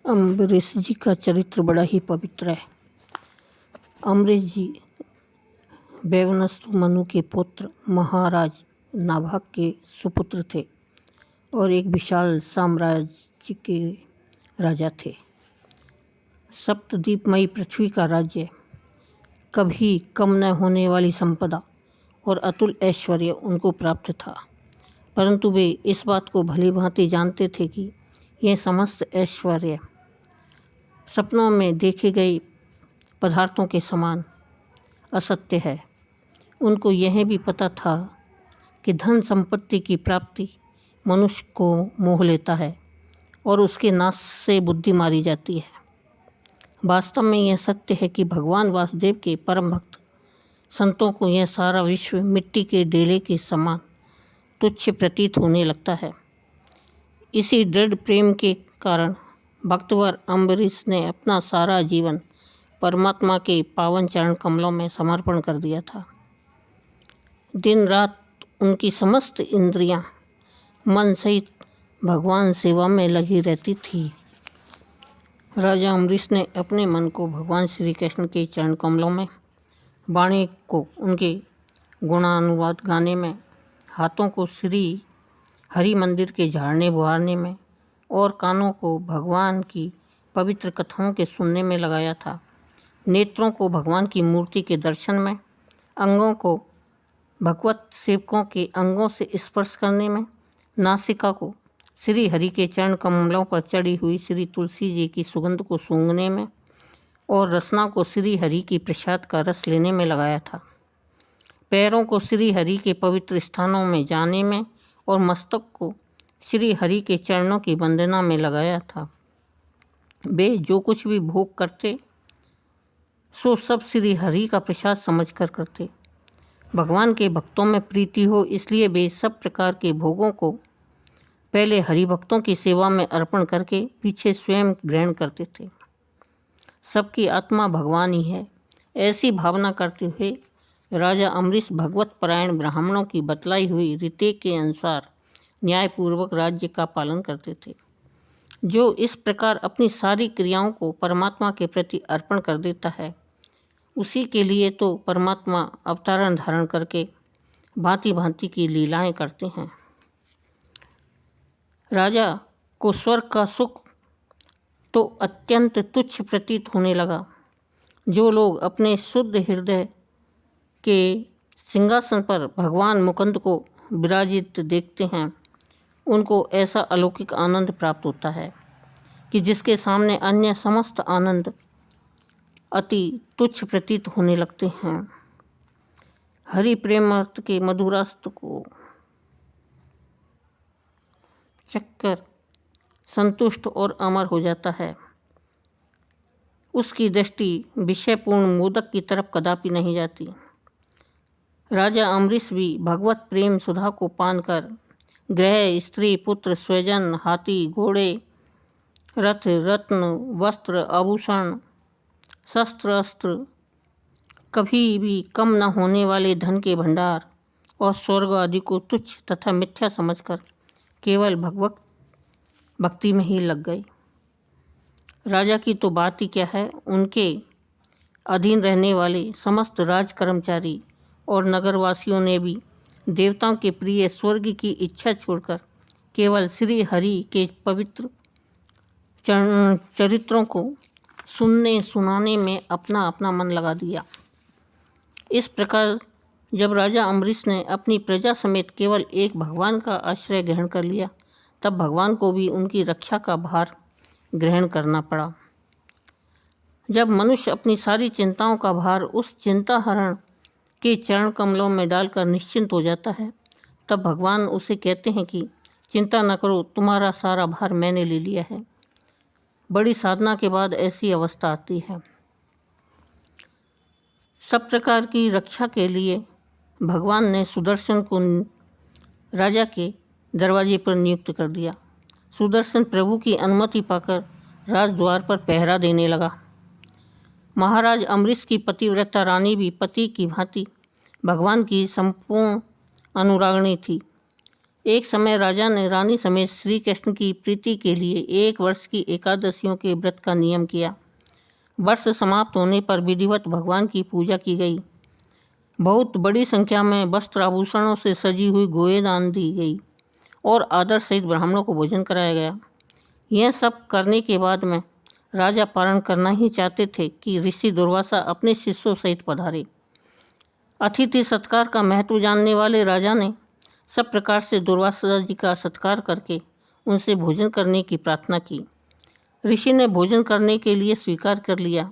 अम्बरीश जी का चरित्र बड़ा ही पवित्र है। अम्बरीश जी वैवनस्थ मनु के पुत्र महाराज नाभाग के सुपुत्र थे और एक विशाल साम्राज्य के राजा थे। सप्तद्वीपमयी पृथ्वी का राज्य, कभी कम न होने वाली संपदा और अतुल ऐश्वर्य उनको प्राप्त था, परंतु वे इस बात को भली भांति जानते थे कि यह समस्त ऐश्वर्य सपनों में देखे गए पदार्थों के समान असत्य है। उनको यह भी पता था कि धन संपत्ति की प्राप्ति मनुष्य को मोह लेता है और उसके नाश से बुद्धि मारी जाती है। वास्तव में यह सत्य है कि भगवान वासुदेव के परम भक्त संतों को यह सारा विश्व मिट्टी के डेले के समान तुच्छ प्रतीत होने लगता है। इसी दृढ़ प्रेम के कारण भक्तवर अम्बरीश ने अपना सारा जीवन परमात्मा के पावन चरण कमलों में समर्पण कर दिया था। दिन रात उनकी समस्त इंद्रियां मन सहित भगवान सेवा में लगी रहती थी। राजा अम्बरीश ने अपने मन को भगवान श्री कृष्ण के चरण कमलों में, वाणी को उनके गुणानुवाद गाने में, हाथों को श्री हरि मंदिर के झाड़ने बुहारने में और कानों को भगवान की पवित्र कथाओं के सुनने में लगाया था। नेत्रों को भगवान की मूर्ति के दर्शन में, अंगों को भगवत सेवकों के अंगों से स्पर्श करने में, नासिका को श्री हरि के चरण कमलों पर चढ़ी हुई श्री तुलसी जी की सुगंध को सूंघने में और रसना को श्री हरि की प्रसाद का रस लेने में लगाया था। पैरों को श्री हरि के पवित्र स्थानों में जाने में और मस्तक को श्री हरि के चरणों की वंदना में लगाया था। वे जो कुछ भी भोग करते सो सब श्री हरि का प्रसाद समझकर करते। भगवान के भक्तों में प्रीति हो इसलिए वे सब प्रकार के भोगों को पहले हरि भक्तों की सेवा में अर्पण करके पीछे स्वयं ग्रहण करते थे। सबकी आत्मा भगवान ही है, ऐसी भावना करते हुए राजा अम्बरीश भगवत परायण ब्राह्मणों की बतलाई हुई रीति के अनुसार न्यायपूर्वक राज्य का पालन करते थे। जो इस प्रकार अपनी सारी क्रियाओं को परमात्मा के प्रति अर्पण कर देता है, उसी के लिए तो परमात्मा अवतारण धारण करके भांति भांति की लीलाएं करते हैं। राजा को स्वर्ग का सुख तो अत्यंत तुच्छ प्रतीत होने लगा। जो लोग अपने शुद्ध हृदय के सिंहासन पर भगवान मुकुंद को विराजित देखते हैं, उनको ऐसा अलौकिक आनंद प्राप्त होता है कि जिसके सामने अन्य समस्त आनंद अति तुच्छ प्रतीत होने लगते हैं। हरि प्रेमार्थ के मधुरास्त को चक्कर संतुष्ट और अमर हो जाता है। उसकी दृष्टि विषयपूर्ण मोदक की तरफ कदापि नहीं जाती। राजा अम्बरीश भी भगवत प्रेम सुधा को पान कर गृह, स्त्री, पुत्र, स्वजन, हाथी, घोड़े, रथ, रत्न, वस्त्र, आभूषण, शस्त्र, अस्त्र, कभी भी कम न होने वाले धन के भंडार और स्वर्ग आदि को तुच्छ तथा मिथ्या समझकर केवल भगवत भक्ति में ही लग गए। राजा की तो बात ही क्या है, उनके अधीन रहने वाले समस्त राज कर्मचारी और नगरवासियों ने भी देवताओं के प्रिय स्वर्ग की इच्छा छोड़कर केवल श्री हरि के पवित्र चरित्रों को सुनने सुनाने में अपना अपना मन लगा दिया। इस प्रकार जब राजा अम्बरीश ने अपनी प्रजा समेत केवल एक भगवान का आश्रय ग्रहण कर लिया, तब भगवान को भी उनकी रक्षा का भार ग्रहण करना पड़ा। जब मनुष्य अपनी सारी चिंताओं का भार उस चिंताहरण के चरण कमलों में डालकर निश्चिंत हो जाता है, तब भगवान उसे कहते हैं कि चिंता न करो, तुम्हारा सारा भार मैंने ले लिया है। बड़ी साधना के बाद ऐसी अवस्था आती है। सब प्रकार की रक्षा के लिए भगवान ने सुदर्शन को राजा के दरवाजे पर नियुक्त कर दिया। सुदर्शन प्रभु की अनुमति पाकर राजद्वार पर पहरा देने लगा। महाराज अम्बरीश की पतिव्रता रानी भी पति की भांति भगवान की संपूर्ण अनुरागिणी थी। एक समय राजा ने रानी समेत श्री कृष्ण की प्रीति के लिए 1 वर्ष की एकादशियों के व्रत का नियम किया। वर्ष समाप्त होने पर विधिवत भगवान की पूजा की गई। बहुत बड़ी संख्या में वस्त्र आभूषणों से सजी हुई गोएं दान दी गई और आदर सहित ब्राह्मणों को भोजन कराया गया। यह सब करने के बाद में राजा पारण करना ही चाहते थे कि ऋषि दुर्वासा अपने शिष्यों सहित पधारे। अतिथि सत्कार का महत्व जानने वाले राजा ने सब प्रकार से दुर्वासा जी का सत्कार करके उनसे भोजन करने की प्रार्थना की। ऋषि ने भोजन करने के लिए स्वीकार कर लिया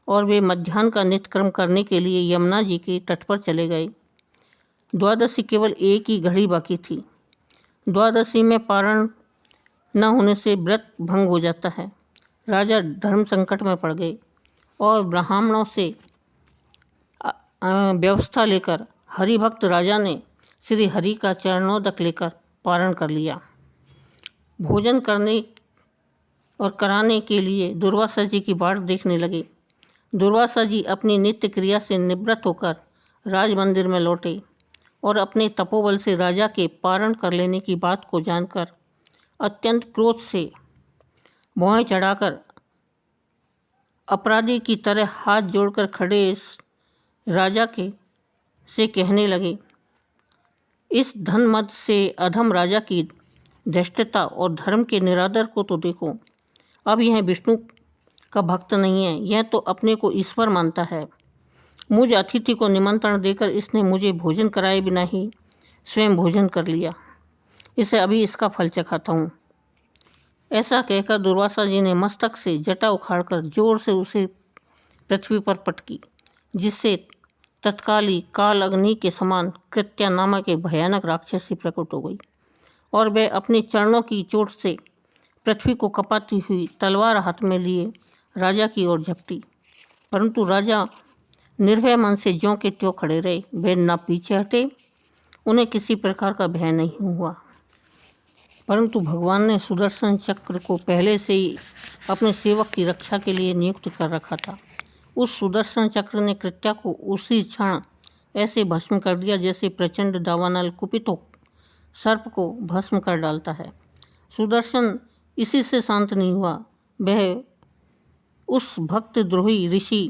और वे मध्याह्न का नित्यक्रम करने के लिए यमुना जी के तट पर चले गए। द्वादशी केवल एक ही घड़ी बाकी थी। द्वादशी में पारण न होने से व्रत भंग हो जाता है। राजा धर्म संकट में पड़ गए और ब्राह्मणों से व्यवस्था लेकर हरिभक्त राजा ने श्री हरि का चरणोदक लेकर पारण कर लिया। भोजन करने और कराने के लिए दुर्वासा जी की बाट देखने लगे। दुर्वासा जी अपनी नित्य क्रिया से निवृत्त होकर राज मंदिर में लौटे और अपने तपोबल से राजा के पारण कर लेने की बात को जानकर अत्यंत क्रोध से भौहें चढ़ाकर अपराधी की तरह हाथ जोड़कर खड़े राजा के से कहने लगे, इस धनमद से अधम राजा की धृष्टता और धर्म के निरादर को तो देखो। अब यह विष्णु का भक्त नहीं है, यह तो अपने को ईश्वर मानता है। मुझ अतिथि को निमंत्रण देकर इसने मुझे भोजन कराए बिना ही स्वयं भोजन कर लिया। इसे अभी इसका फल चखाता हूँ। ऐसा कहकर दुर्वासा जी ने मस्तक से जटा उखाड़कर जोर से उसे पृथ्वी पर पटकी, जिससे तत्काली काल अग्नि के समान कृत्या नामक एक भयानक राक्षसी प्रकट हो गई और वह अपने चरणों की चोट से पृथ्वी को कपाती हुई तलवार हाथ में लिए राजा की ओर झपटी। परंतु राजा निर्भय मन से ज्यों के त्यों खड़े रहे। वे न पीछे हटे, उन्हें किसी प्रकार का भय नहीं हुआ। परंतु भगवान ने सुदर्शन चक्र को पहले से ही अपने सेवक की रक्षा के लिए नियुक्त कर रखा था। उस सुदर्शन चक्र ने कृत्या को उसी क्षण ऐसे भस्म कर दिया जैसे प्रचंड दावानल कुपित हो सर्प को भस्म कर डालता है। सुदर्शन इसी से शांत नहीं हुआ। वह उस भक्त द्रोही ऋषि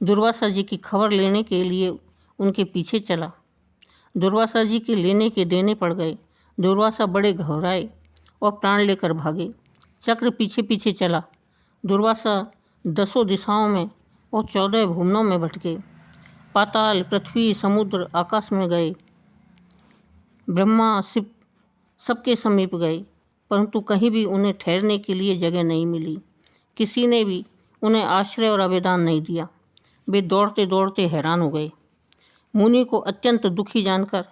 दुर्वासा जी की खबर लेने के लिए उनके पीछे चला। दुर्वासा जी के लेने के देने पड़ गए। दुर्वासा बड़े घबराए और प्राण लेकर भागे। चक्र पीछे पीछे चला। दुर्वासा 10 दिशाओं में और 14 भुवनों में भटके। पाताल, पृथ्वी, समुद्र, आकाश में गए। ब्रह्मा, शिव सबके समीप गए, परंतु कहीं भी उन्हें ठहरने के लिए जगह नहीं मिली। किसी ने भी उन्हें आश्रय और आवेदन नहीं दिया। वे दौड़ते दौड़ते हैरान हो गए। मुनि को अत्यंत दुखी जानकर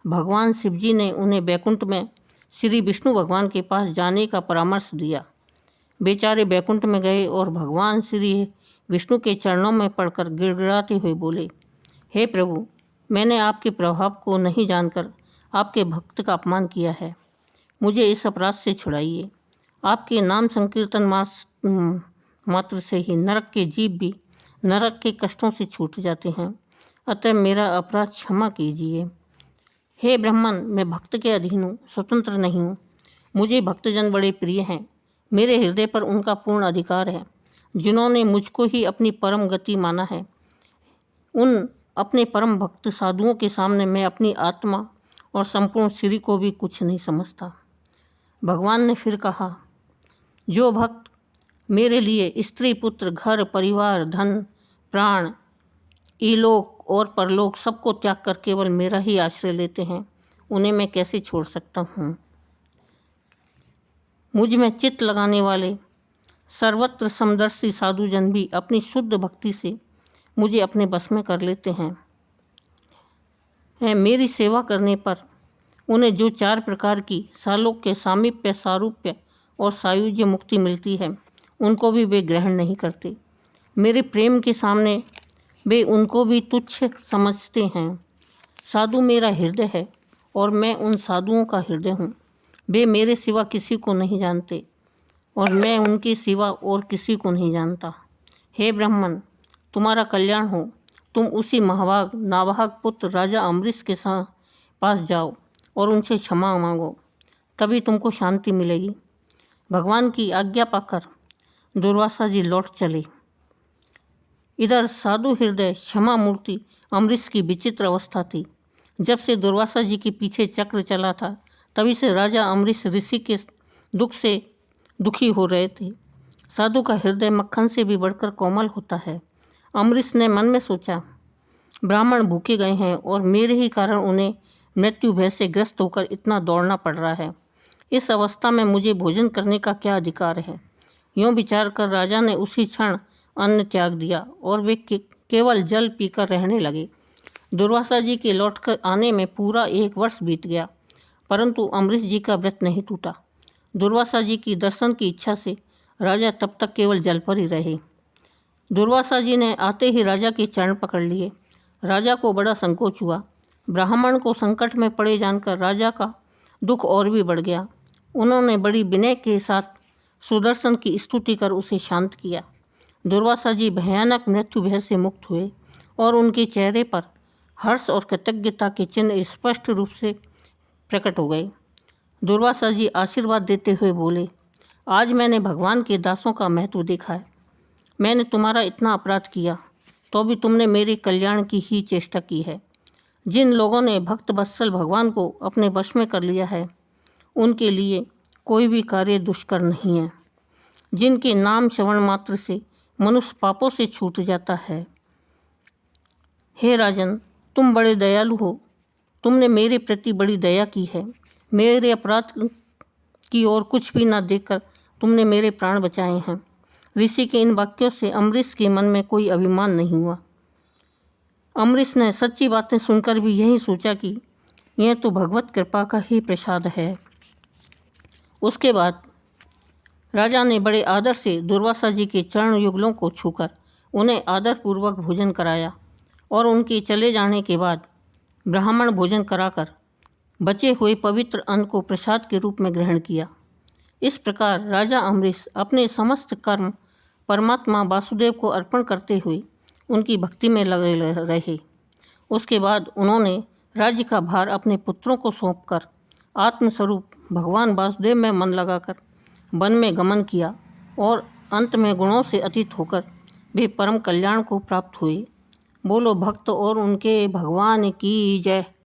भगवान शिवजी ने उन्हें बैकुंठ में श्री विष्णु भगवान के पास जाने का परामर्श दिया। बेचारे बैकुंठ में गए और भगवान श्री विष्णु के चरणों में पड़कर गिड़गिड़ाते हुए बोले, हे प्रभु, मैंने आपके प्रभाव को नहीं जानकर आपके भक्त का अपमान किया है। मुझे इस अपराध से छुड़ाइए। आपके नाम संकीर्तन मात्र से ही नरक के जीव भी नरक के कष्टों से छूट जाते हैं। अतः मेरा अपराध क्षमा कीजिए। हे ब्राह्मण, मैं भक्त के अधीन हूँ, स्वतंत्र नहीं हूँ। मुझे भक्तजन बड़े प्रिय हैं। मेरे हृदय पर उनका पूर्ण अधिकार है। जिन्होंने मुझको ही अपनी परम गति माना है, उन अपने परम भक्त साधुओं के सामने मैं अपनी आत्मा और संपूर्ण शरीर को भी कुछ नहीं समझता। भगवान ने फिर कहा, जो भक्त मेरे लिए स्त्री, पुत्र, घर, परिवार, धन, प्राण, इलोक और परलोक सबको त्याग कर केवल मेरा ही आश्रय लेते हैं, उन्हें मैं कैसे छोड़ सकता हूँ। मुझ में चित्त लगाने वाले सर्वत्र समदर्शी साधुजन भी अपनी शुद्ध भक्ति से मुझे अपने बस में कर लेते हैं। मेरी सेवा करने पर उन्हें जो 4 प्रकार की सालोक्य, सामीप्य, सारूप्य और सायुज्य मुक्ति मिलती है, उनको भी वे ग्रहण नहीं करते। मेरे प्रेम के सामने वे उनको भी तुच्छ समझते हैं। साधु मेरा हृदय है और मैं उन साधुओं का हृदय हूँ। वे मेरे सिवा किसी को नहीं जानते और मैं उनके सिवा और किसी को नहीं जानता। हे ब्राह्मण, तुम्हारा कल्याण हो। तुम उसी महाभाग नाभाग पुत्र राजा अम्बरीश के पास जाओ और उनसे क्षमा मांगो। तभी तुमको शांति मिलेगी। भगवान की आज्ञा पाकर दुर्वासा जी लौट चले। इधर साधु हृदय क्षमा मूर्ति अम्बरीश की विचित्र अवस्था थी। जब से दुर्वासा जी के पीछे चक्र चला था तभी से राजा अम्बरीश ऋषि के दुख से दुखी हो रहे थे। साधु का हृदय मक्खन से भी बढ़कर कोमल होता है। अम्बरीश ने मन में सोचा, ब्राह्मण भूखे गए हैं और मेरे ही कारण उन्हें मृत्यु भय से ग्रस्त होकर इतना दौड़ना पड़ रहा है। इस अवस्था में मुझे भोजन करने का क्या अधिकार है। यूँ विचार कर राजा ने उसी क्षण अन्न त्याग दिया और वे केवल जल पीकर रहने लगे। दुर्वासा जी के लौटकर आने में पूरा 1 वर्ष बीत गया, परंतु अम्बरीश जी का व्रत नहीं टूटा। दुर्वासा जी की दर्शन की इच्छा से राजा तब तक केवल जल पर ही रहे। दुर्वासा जी ने आते ही राजा के चरण पकड़ लिए। राजा को बड़ा संकोच हुआ। ब्राह्मण को संकट में पड़े जानकर राजा का दुख और भी बढ़ गया। उन्होंने बड़ी विनय के साथ सुदर्शन की स्तुति कर उसे शांत किया। दुर्वासा जी भयानक मृत्यु भय से मुक्त हुए और उनके चेहरे पर हर्ष और कृतज्ञता के चिन्ह स्पष्ट रूप से प्रकट हो गए। दुर्वासा जी आशीर्वाद देते हुए बोले, आज मैंने भगवान के दासों का महत्व देखा है। मैंने तुम्हारा इतना अपराध किया तो भी तुमने मेरे कल्याण की ही चेष्टा की है। जिन लोगों ने भक्त वत्सल भगवान को अपने वश में कर लिया है उनके लिए कोई भी कार्य दुष्कर नहीं है। जिनके नाम श्रवण मात्र से मनुष्य पापों से छूट जाता है। हे राजन, तुम बड़े दयालु हो। तुमने मेरे प्रति बड़ी दया की है। मेरे अपराध की ओर कुछ भी न देखकर तुमने मेरे प्राण बचाए हैं। ऋषि के इन वाक्यों से अम्बरीश के मन में कोई अभिमान नहीं हुआ। अम्बरीश ने सच्ची बातें सुनकर भी यही सोचा कि यह तो भगवत कृपा का ही प्रसाद है। उसके बाद राजा ने बड़े आदर से दुर्वासा जी के चरण युगलों को छूकर उन्हें आदरपूर्वक भोजन कराया और उनके चले जाने के बाद ब्राह्मण भोजन कराकर बचे हुए पवित्र अन्न को प्रसाद के रूप में ग्रहण किया। इस प्रकार राजा अम्बरीश अपने समस्त कर्म परमात्मा वासुदेव को अर्पण करते हुए उनकी भक्ति में लगे रहे। उसके बाद उन्होंने राज्य का भार अपने पुत्रों को सौंपकर आत्मस्वरूप भगवान वासुदेव में मन लगाकर वन में गमन किया और अंत में गुणों से अतीत होकर वे परम कल्याण को प्राप्त हुए। बोलो भक्त और उनके भगवान की जय।